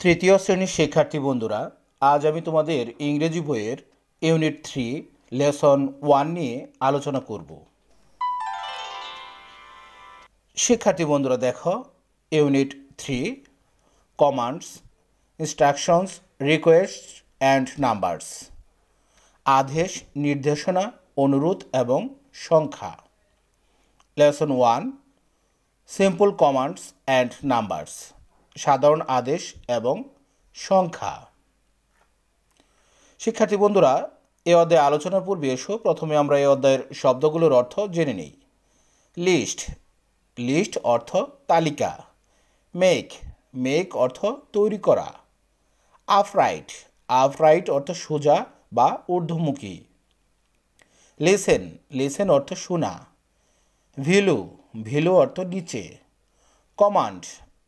তৃতীয় শ্রেণীর শিক্ষার্থী বন্ধুরা, আজ আমি তোমাদের ইংরেজি বইয়ের ইউনিট 3 লেসন 1 নিয়ে আলোচনা করব। শিক্ষার্থী বন্ধুরা দেখো, unit 3 commands, instructions, request and numbers. আদেশ, নির্দেশনা, অনুরোধ এবং সংখ্যা। Lesson 1 simple commands and numbers, সাধারণ আদেশ এবং সংখ্যা। শিক্ষার্থী বন্ধুরা, এই অধ্যায়ে আলোচনার পূর্বে এসো প্রথমে আমরা এই অধ্যায়ের শব্দগুলোর অর্থ জেনে নিই। লিস্ট, লিস্ট অর্থ তালিকা। মেক, মেক অর্থ তৈরি করা। আপরাইট, আপরাইট অর্থ সোজা বা ঊর্ধ্বমুখী। লিসেন, লিসেন অর্থ শোনা। ভ্যালু, ভ্যালু অর্থ নিচে। কমান্ড,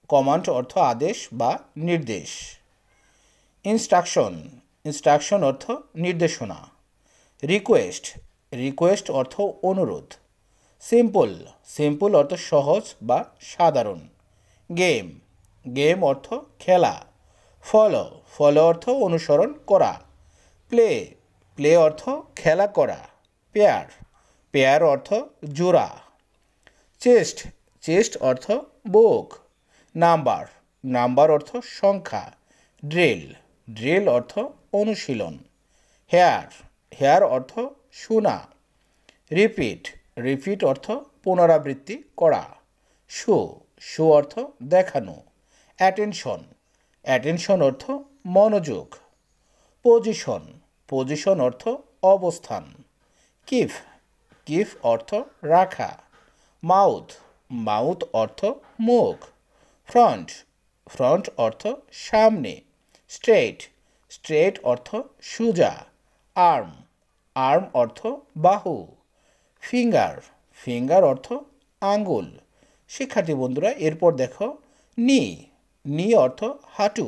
কমান্ড অর্থ আদেশ বা নির্দেশ। ইনস্ট্রাকশন, ইনস্ট্রাকশন অর্থ নির্দেশনা। রিকোয়েস্ট, রিকোয়েস্ট অর্থ অনুরোধ। সিম্পল, সিম্পল অর্থ সহজ বা সাধারণ। গেম, গেম অর্থ খেলা। ফলো, ফলো অর্থ অনুসরণ করা। প্লে, প্লে অর্থ খেলা করা। পেয়ার, পেয়ার অর্থ জোড়া। চেস্ট, চেস্ট অর্থ বুক। নাম্বার, নাম্বার অর্থ সংখ্যা। ড্রিল, ড্রিল অর্থ অনুশীলন। হেয়ার, হেয়ার অর্থ শোনা। রিপিট, রিপিট অর্থ পুনরাবৃত্তি করা। শো, শো অর্থ দেখানো। অ্যাটেনশন, অ্যাটেনশন অর্থ মনোযোগ। পজিশন, পজিশন অর্থ অবস্থান। কিফ, কিফ অর্থ রাখা। মাউথ, মাউথ অর্থ মুখ। ফ্রন্ট, ফ্রন্ট অর্থ সামনে। স্ট্রেট, স্ট্রেট অর্থ সোজা। আর্ম, আর্ম অর্থ বাহু। ফিঙ্গার, ফিঙ্গার অর্থ আঙ্গুল। শিক্ষার্থী বন্ধুরা, এরপর দেখো নি, নি অর্থ হাঁটু।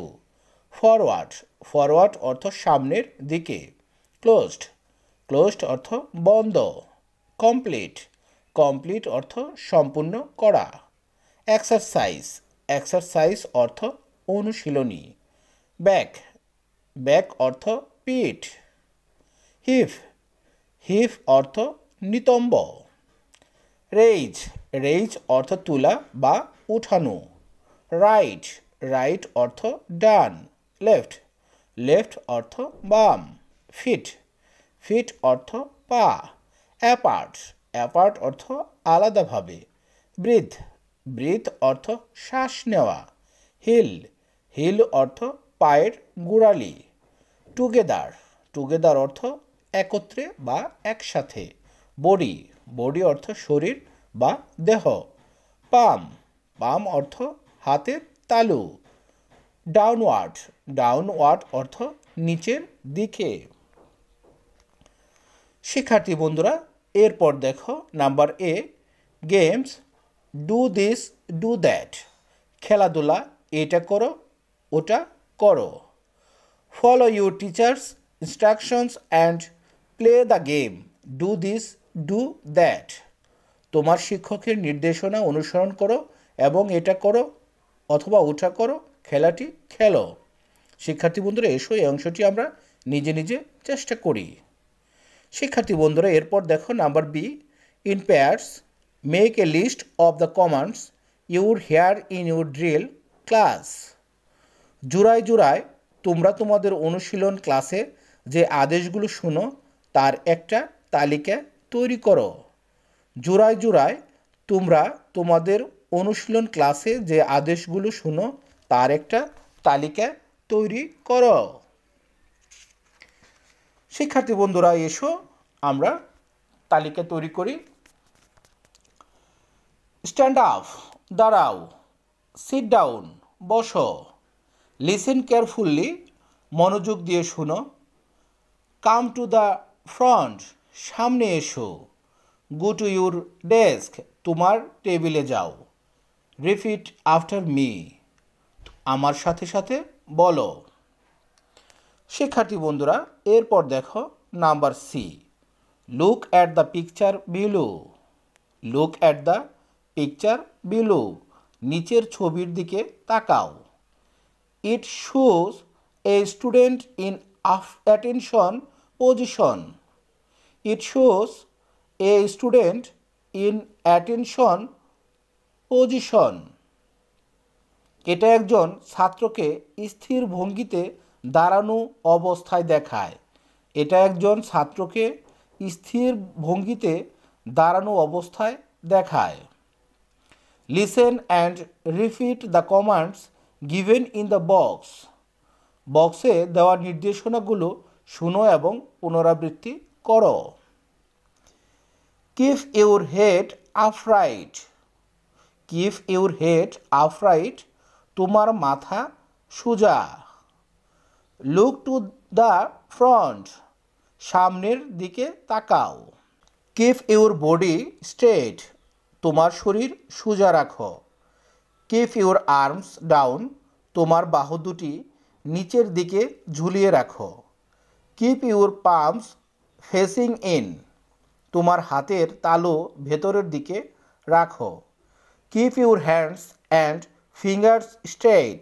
ফরওয়ার্ড, ফরওয়ার্ড অর্থ সামনের দিকে। ক্লোজড, ক্লোজড অর্থ বন্ধ। কমপ্লিট, কমপ্লিট অর্থ সম্পূর্ণ করা। এক্সারসাইজ, এক্সারসাইজ অর্থ অনুশীলনী। ব্যাক, ব্যাক অর্থ পিঠ। হিপ, হিপ অর্থ নিতম্ব। রেইজ, রেইজ অর্থ তোলা বা উঠানো। রাইট, রাইট অর্থ ডান। লেফট, লেফট অর্থ বাম। ফিট, ফিট অর্থ পা। অ্যাপার্ট, অ্যাপার্ট অর্থ আলাদাভাবে। ব্রিথ, ব্রিথ অর্থ শ্বাস নেওয়া। হিল, হিল অর্থ পায়ের গোড়ালি। টুগেদার, টুগেদার অর্থ একত্রে বা একসাথে। বডি, বডি অর্থ শরীর বা দেহ। পাম, পাম অর্থ হাতের তালু। ডাউনওয়ার্ড, ডাউনওয়ার্ড অর্থ নিচের দিকে। শিক্ষার্থী বন্ধুরা, এরপর দেখো number A, games, do this do that. খেলাধুলা, এটা করো ওটা করো। Follow your teachers instructions and play the game. Do this do that. তোমার শিক্ষকের নির্দেশনা অনুসরণ করো এবং এটা করো অথবা ওটা করো, খেলাটি খেলো। শিক্ষার্থী বন্ধুরা, এসো এই অংশটি আমরা নিজে নিজে চেষ্টা করি। শিক্ষার্থী বন্ধুরা, এরপর দেখো number B, in pairs make a list of the commands your hear in your drill class. জোড়ায় জোড়ায় তোমরা তোমাদের অনুশীলন ক্লাসে যে আদেশগুলো শুনো তার একটা তালিকা তৈরি করো। জোড়ায় জোড়ায় তোমরা তোমাদের অনুশীলন ক্লাসে যে আদেশগুলো শুনো তার একটা তালিকা তৈরি করো। শিক্ষার্থী বন্ধুরা, এসো আমরা তালিকা তৈরি করি। স্ট্যান্ড আপ, দাঁড়াও। সিট ডাউন, বসো। লিসেন কেয়ারফুলি, মনোযোগ দিয়ে শুনো। কাম টু দ্য ফ্রন্ট, সামনে এসো। গো টু ইউর ডেস্ক, তোমার টেবিলে যাও। রিপিট আফটার মি, আমার সাথে সাথে বলো। শিক্ষার্থী বন্ধুরা, এরপর দেখো number C, look at the picture below. Look at the picture below, নিচের ছবির দিকে তাকাও। It shows a student in attention position. It shows a student in attention position. এটা একজন ছাত্রকে স্থির ভঙ্গিতে দাঁড়ানো অবস্থায় দেখায়। এটা একজন ছাত্রকে স্থির ভঙ্গিতে দাঁড়ানো অবস্থায় দেখায়। Listen and repeat the commands given in the box. বক্সে দেওয়া নির্দেশনাগুলো শুনো এবং পুনরাবৃত্তি করো। Keep your head upright. Keep your head upright, তোমার মাথা সোজা। লুক টু দ্য ফ্রন্ট, সামনের দিকে তাকাও। কিপ ইউর বডি স্ট্রেট, তোমার শরীর সোজা রাখো। কিপ ইউর আর্মস ডাউন, তোমার বাহু দুটি নিচের দিকে ঝুলিয়ে রাখো। Keep your palms facing in, তোমার হাতের তালু ভেতরের দিকে রাখো। Keep your hands and fingers straight,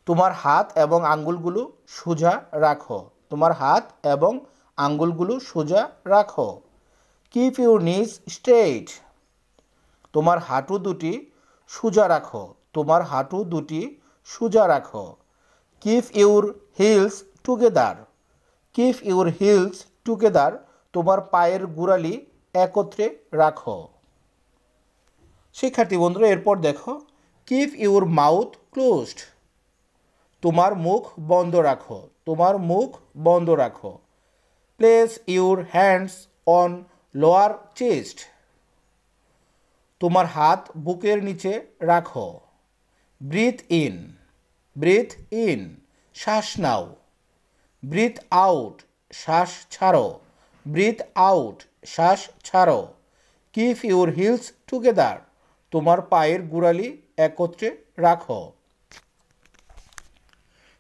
তোমার হাত এবং আঙ্গুলগুলো সোজা রাখো। তোমার হাত এবং আঙ্গুলগুলো সোজা রাখো। কিপ ইউর নিজ স্ট্রেট, তোমার হাঁটু দুটি সোজা রাখো। তোমার হাঁটু দুটি সোজা রাখো। Keep your hills together. Keep your hills together, তোমার পায়ের গোড়ালি একত্রে রাখো। শিক্ষার্থী বন্ধুরা, এরপর দেখো কিপ ইউর মাউথ ক্লোজড, তোমার মুখ বন্ধ রাখো। তোমার মুখ বন্ধ রাখো। Place your hands on lower chest, তোমার হাত বুকের নিচে রাখো। Breathe in. ব্রিথ ইন, শ্বাস নাও। ব্রিথ আউট, শ্বাস ছাড়ো। ব্রিথ আউট, শ্বাস ছাড়ো। কিপ ইউর হিলস টুগেদার, তোমার পায়ের গোড়ালি একত্রে রাখো।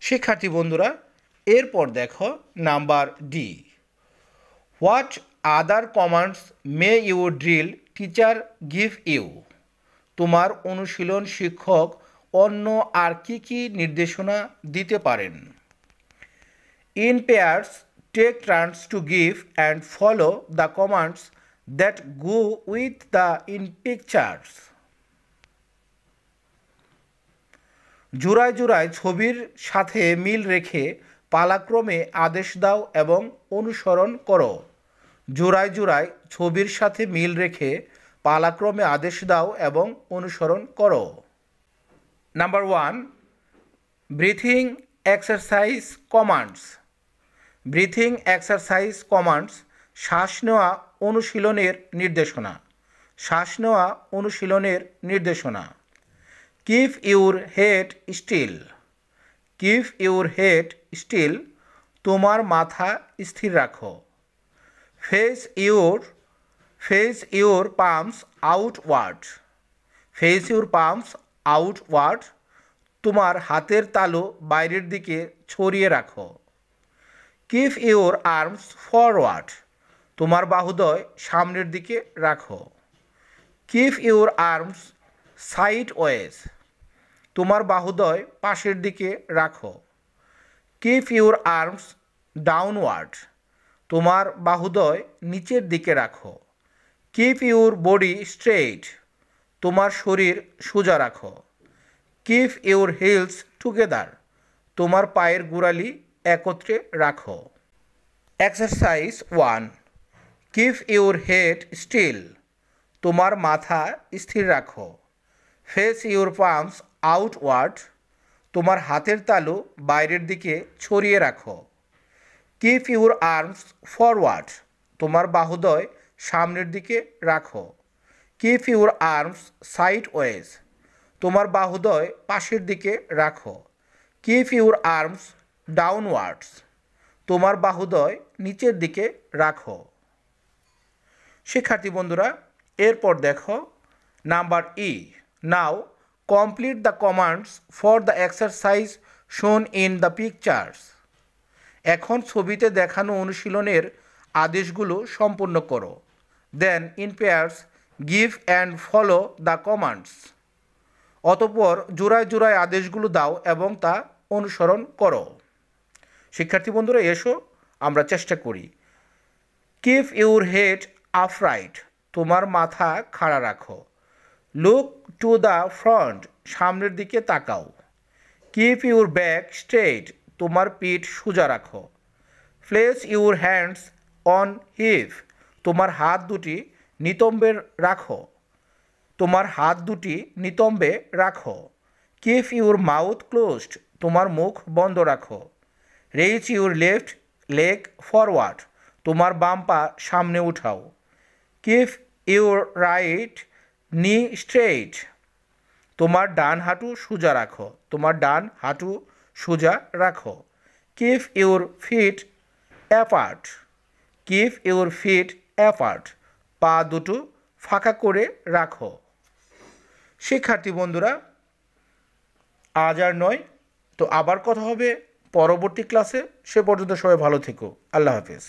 শিক্ষার্থী বন্ধুরা, এরপর দেখো number D. What other commands may your drill teacher give you, তোমার অনুশীলন শিক্ষক অন্য আর কি কি নির্দেশনা দিতে পারেন। In pairs take turns to give and follow the commands that go with the in pictures. জোড়ায় জোড়ায় ছবির সাথে মিল রেখে পালাক্রমে আদেশ দাও এবং অনুসরণ করো। জোড়ায় জোড়ায় ছবির সাথে মিল রেখে পালাক্রমে আদেশ দাও এবং অনুসরণ করো। Number 1, breathing exercise commands. Breathing exercise commands, শ্বাস নেওয়া অনুশীলনের নির্দেশনা। শ্বাস নেওয়া অনুশীলনের নির্দেশনা। Keep your head still. Keep your head still, তোমার মাথা স্থির রাখো। Face your palms outward. Face your palms outward, তোমার হাতের তালু বাইরের দিকে ছড়িয়ে রাখো। কিপ ইউর আর্মস ফরওয়ার্ড, তোমার বাহুদ্বয় সামনের দিকে রাখো। কিপ ইউর আর্মস সাইডওয়েজ, তোমার বাহুদ্বয় পাশের দিকে রাখো। কিপ ইউর আর্মস ডাউনওয়ার্ড, তোমার বাহুদ্বয় নিচের দিকে রাখো। কিপ ইউর বডি স্ট্রেইট, তোমার শরীর সোজা রাখো। কিপ ইউর হিলস টুগেদার, তোমার পায়ের গোড়ালি একত্রে রাখো। Exercise 1, keep your head still, তোমার মাথা স্থির রাখো। ফেস ইউর পামস আউটওয়ার্ড, তোমার হাতের তালু বাইরের দিকে ছড়িয়ে রাখো। কিপ ইউর আর্মস ফরওয়ার্ড, তোমার বাহুদ্বয় সামনের দিকে রাখো। কিপ ইউর আর্মস সাইডওয়েজ, তোমার বাহুদ্বয় পাশের দিকে রাখো। কিপ ইউর আর্মস ডাউনওয়ার্ডস, তোমার বাহুদ্বয় নিচের দিকে রাখো। শিক্ষার্থী বন্ধুরা, এরপর দেখো number E. Now complete the commands for the exercise shown in the pictures. এখন ছবিতে দেখানো অনুশীলনের আদেশগুলো সম্পূর্ণ করো। Then in pairs give and follow the commands. অতঃপর জোড়ায় জোড়ায় আদেশগুলো দাও এবং তা অনুসরণ করো। শিক্ষার্থী বন্ধুরা, এসো আমরা চেষ্টা করি। কিপ ইউর হেড আপরাইট, তোমার মাথা খাড়া রাখো। লুক টু দ্য ফ্রন্ট, সামনের দিকে তাকাও। কিপ ইউর ব্যাক স্ট্রেট, তোমার পিঠ সোজা রাখো। Place your hands on hip, তোমার হাত দুটি নিতম্বে রাখো। তোমার হাত দুটি নিতম্বে রাখো। কিপ ইউর মাউথ ক্লোজড, তোমার মুখ বন্ধ রাখো। Raise your left leg forward, তোমার বাম পা সামনে উঠাও। কিপ ইউর রাইট নি স্ট্রেইট, তোমার ডান হাঁটু সোজা রাখো। তোমার ডান হাঁটু সোজা রাখো। Keep your feet apart, keep your feet apart, পা দুটো ফাঁকা করে রাখো। শিক্ষার্থী বন্ধুরা, আজ আর নয়, তো আবার কথা হবে পরবর্তী ক্লাসে। সে পর্যন্ত সবাই ভালো থেকো। আল্লাহ হাফেজ।